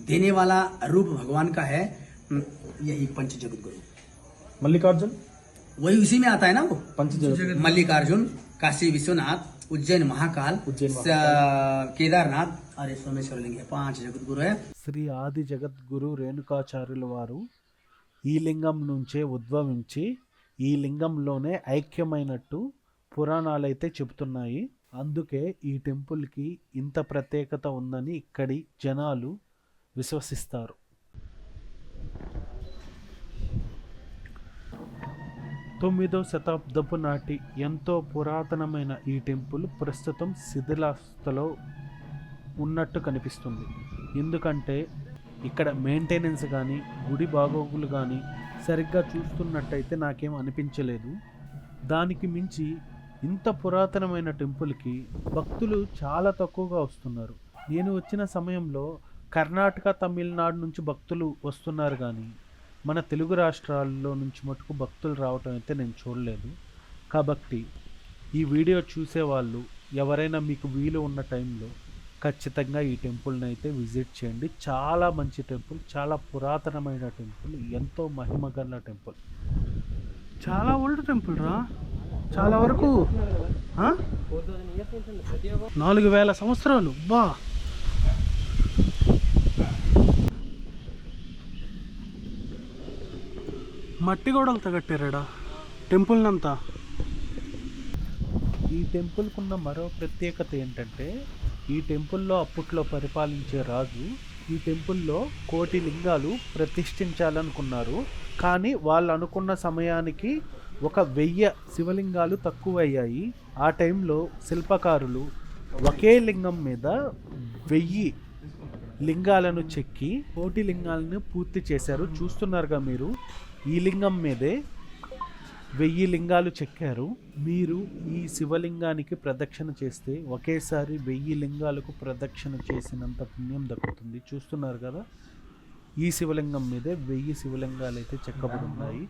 देने वाला रूप भगवान का है। यही पंच जगत गुरु, मल्लिकार्जुन वही उसी में आता है ना वो। पंच जगत मल्लिकार्जुन, काशी विश्वनाथ, उज्जैन महाकाल, उज्जैन केदारनाथ, अरे सोमेश्वर लिंग है, 5 जगत गुरु है। శ్రీ ఆది జగద్గురు రేణుకాచార్యుల వారు ఈ లింగం నుంచే ఉద్భవించి ఈ లింగంలోనే ఐక్యమైనట్టు పురాణాలైతే చెబుతున్నాయి. అందుకే ఈ టెంపుల్కి ఇంత ప్రత్యేకత ఉందని ఇక్కడి జనాలు విశ్వసిస్తారు. 9వ శతాబ్దపు నాటి ఎంతో పురాతనమైన ఈ టెంపుల్ ప్రస్తుతం శిథిలావస్థలో ఉన్నట్టు కనిపిస్తుంది. ఎందుకంటే ఇక్కడ మెయింటెనెన్స్ కానీ గుడి బాగోగులు కానీ సరిగ్గా చూస్తున్నట్టయితే నాకేం అనిపించలేదు. దానికి మించి ఇంత పురాతనమైన టెంపుల్కి భక్తులు చాలా తక్కువగా వస్తున్నారు. నేను వచ్చిన సమయంలో కర్ణాటక, తమిళనాడు నుంచి భక్తులు వస్తున్నారు కానీ మన తెలుగు రాష్ట్రాల్లో నుంచి మటుకు భక్తులు రావటం అయితే నేను చూడలేదు. కాబట్టి ఈ వీడియో చూసేవాళ్ళు ఎవరైనా మీకు వీలు ఉన్న టైంలో ఖచ్చితంగా ఈ టెంపుల్ని అయితే విజిట్ చేయండి. చాలా మంచి టెంపుల్, చాలా పురాతనమైన టెంపుల్, ఎంతో మహిమగల టెంపుల్, చాలా ఓల్డ్ టెంపుల్ రా. చాలా వరకు 4000 సంవత్సరాలు. బా మట్టి గోడలతో కట్టారాడా టెంపుల్నంతా. ఈ టెంపుల్కున్న మరో ప్రత్యేకత ఏంటంటే ఈ టెంపుల్లో అప్పట్లో పరిపాలించే రాజు ఈ టెంపుల్లో 1,000,000 లింగాలు ప్రతిష్ఠించాలనుకున్నారు. కానీ వాళ్ళు అనుకున్న సమయానికి 1,000 శివలింగాలు తక్కువయ్యాయి. ఆ టైంలో శిల్పకారులు ఒకే లింగం మీద 1000 లింగాలను చెక్కి 1,000,000 లింగాలను పూర్తి చేశారు. చూస్తున్నారుగా మీరు, ఈ లింగం మీదే 1000 లింగాలు చెక్కారు. మీరు ఈ శివలింగానికి ప్రదక్షిణ చేస్తే ఒకేసారి 1000 లింగాలకు ప్రదక్షిణ చేసినంత పుణ్యం దక్కుతుంది. చూస్తున్నారు కదా, ఈ శివలింగం మీదే 1000 శివలింగాలు అయితే చెక్కబడి ఉన్నాయి.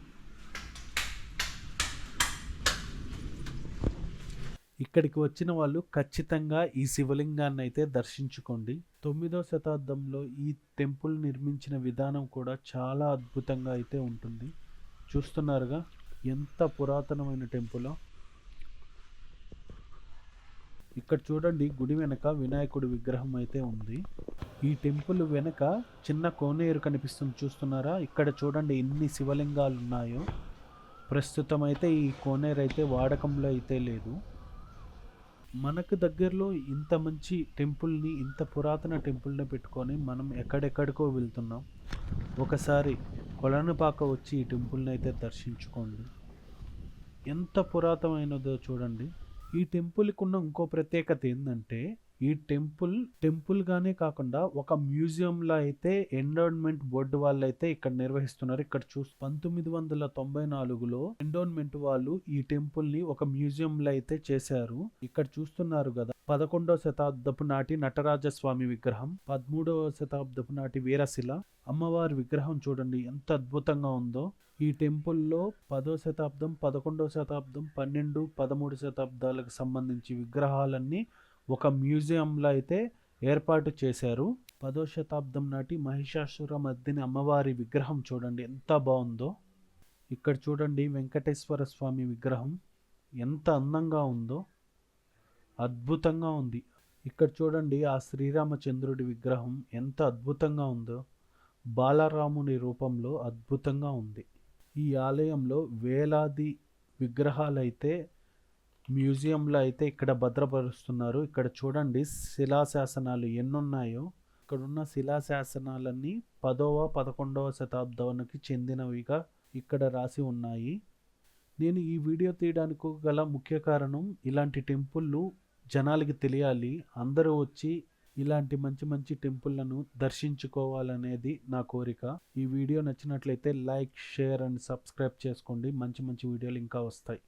ఇక్కడికి వచ్చిన వాళ్ళు ఖచ్చితంగా ఈ శివలింగాన్ని అయితే దర్శించుకోండి. 9వ శతాబ్దంలో ఈ టెంపుల్ నిర్మించిన విధానం కూడా చాలా అద్భుతంగా అయితే ఉంటుంది. చూస్తున్నారుగా ఎంత పురాతనమైన టెంపులో. ఇక్కడ చూడండి, గుడి వెనక వినాయకుడి విగ్రహం అయితే ఉంది. ఈ టెంపుల్ వెనక చిన్న కోనేరు కనిపిస్తుంది, చూస్తున్నారా? ఇక్కడ చూడండి ఎన్ని శివలింగాలు ఉన్నాయో. ప్రస్తుతం అయితే ఈ కోనేరు అయితే వాడకంలో అయితే లేదు. మనకు దగ్గరలో ఇంత మంచి టెంపుల్ని, ఇంత పురాతన టెంపుల్ని పెట్టుకొని మనం ఎక్కడెక్కడికో వెళ్తున్నాం. ఒకసారి కొలనుపాక వచ్చి ఈ టెంపుల్ని అయితే దర్శించుకోండి. ఎంత పురాతనమైనదో చూడండి. ఈ టెంపుల్కి ఉన్న ఇంకో ప్రత్యేకత ఏంటంటే ఈ టెంపుల్గానే కాకుండా ఒక మ్యూజియంలో అయితే ఎండోన్మెంట్ బోర్డు వాళ్ళు అయితే ఇక్కడ నిర్వహిస్తున్నారు. ఇక్కడ 1994లో ఎండోన్మెంట్ వాళ్ళు ఈ టెంపుల్ని ఒక మ్యూజియంలో అయితే చేశారు. ఇక్కడ చూస్తున్నారు కదా, 11వ శతాబ్దపు నాటి నటరాజస్వామి విగ్రహం, 13వ శతాబ్దపు నాటి వీరశిల అమ్మవారి విగ్రహం చూడండి ఎంత అద్భుతంగా ఉందో. ఈ టెంపుల్లో 10వ శతాబ్దం, 11వ శతాబ్దం, 12, 13 శతాబ్దాలకు సంబంధించి విగ్రహాలన్నీ ఒక మ్యూజియంలో అయితే ఏర్పాటు చేశారు. 10వ శతాబ్దం నాటి మహిషాసుర మర్దిని అమ్మవారి విగ్రహం చూడండి ఎంత బాగుందో. ఇక్కడ చూడండి వెంకటేశ్వర స్వామి విగ్రహం ఎంత అందంగా ఉందో, అద్భుతంగా ఉంది. ఇక్కడ చూడండి ఆ శ్రీరామచంద్రుడి విగ్రహం ఎంత అద్భుతంగా ఉందో, బాలరాముని రూపంలో అద్భుతంగా ఉంది. ఈ ఆలయంలో వేలాది విగ్రహాలు అయితే మ్యూజియంలో అయితే ఇక్కడ భద్రపరుస్తున్నారు. ఇక్కడ చూడండి శిలాశాసనాలు ఎన్నున్నాయో. ఇక్కడున్న శిలాశాసనాలన్నీ 10వ 11వ శతాబ్దానికి చెందినవిగా ఇక్కడ రాసి ఉన్నాయి. నేను ఈ వీడియో తీయడానికి గల ముఖ్య కారణం ఇలాంటి టెంపుళ్ళు జనాలకి తెలియాలి, అందరూ వచ్చి ఇలాంటి మంచి మంచి టెంపుల్లను దర్శించుకోవాలనేది నా కోరిక. ఈ వీడియో నచ్చినట్లయితే లైక్, షేర్ అండ్ సబ్స్క్రైబ్ చేసుకోండి. మంచి మంచి వీడియోలు ఇంకా వస్తాయి.